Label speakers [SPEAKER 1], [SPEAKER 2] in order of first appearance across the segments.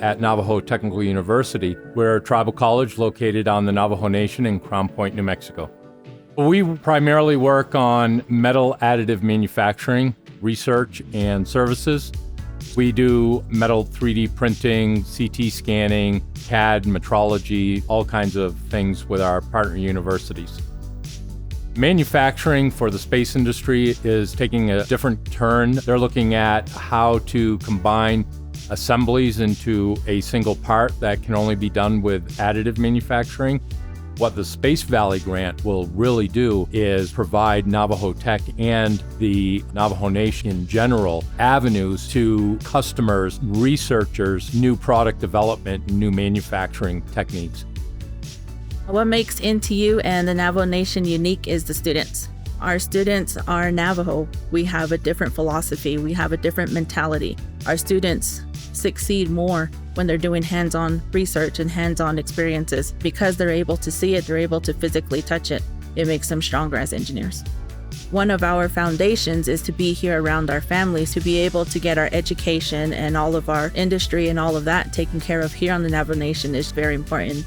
[SPEAKER 1] at Navajo Technical University. We're a tribal college located on the Navajo Nation in Crown Point, New Mexico. We primarily work on metal additive manufacturing, research, and services. We do metal 3D printing, CT scanning, CAD, metrology, all kinds of things with our partner universities. Manufacturing for the space industry is taking a different turn. They're looking at how to combine assemblies into a single part that can only be done with additive manufacturing. What the Space Valley grant will really do is provide Navajo Tech and the Navajo Nation in general avenues to customers, researchers, new product development, and new manufacturing techniques.
[SPEAKER 2] What makes NTU and the Navajo Nation unique is the students. Our students are Navajo. We have a different philosophy. We have a different mentality. Our students succeed more when they're doing hands-on research and hands-on experiences. Because they're able to see it, they're able to physically touch it. It makes them stronger as engineers. One of our foundations is to be here around our families, to be able to get our education and all of our industry and all of that taken care of here on the Navajo Nation is very important.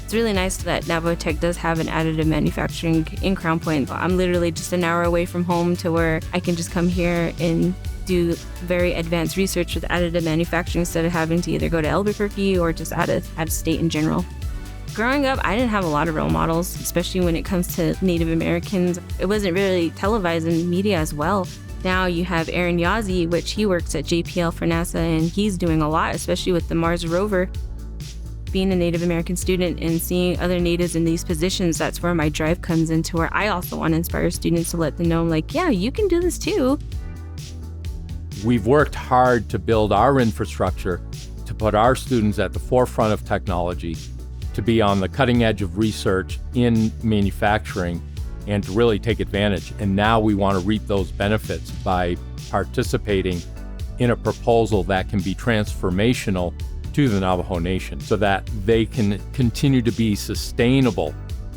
[SPEAKER 3] It's really nice that Navajo Tech does have an additive manufacturing in Crown Point. I'm literally just an hour away from home to where I can just come here and do very advanced research with additive manufacturing instead of having to either go to Albuquerque or just out of state in general. Growing up, I didn't have a lot of role models, especially when it comes to Native Americans. It wasn't really televised in media as well. Now you have Aaron Yazzie, which he works at JPL for NASA, and he's doing a lot, especially with the Mars rover. Being a Native American student and seeing other natives in these positions, that's where my drive comes into, where I also want to inspire students to let them know, like, yeah, you can do this too.
[SPEAKER 1] We've worked hard to build our infrastructure, to put our students at the forefront of technology, to be on the cutting edge of research in manufacturing, and to really take advantage. And now we want to reap those benefits by participating in a proposal that can be transformational to the Navajo Nation so that they can continue to be sustainable,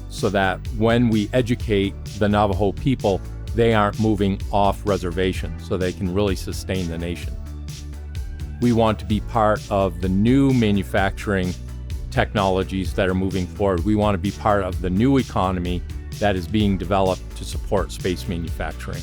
[SPEAKER 1] so that when we educate the Navajo people, they aren't moving off reservation, so they can really sustain the nation. We want to be part of the new manufacturing technologies that are moving forward. We want to be part of the new economy that is being developed to support space manufacturing.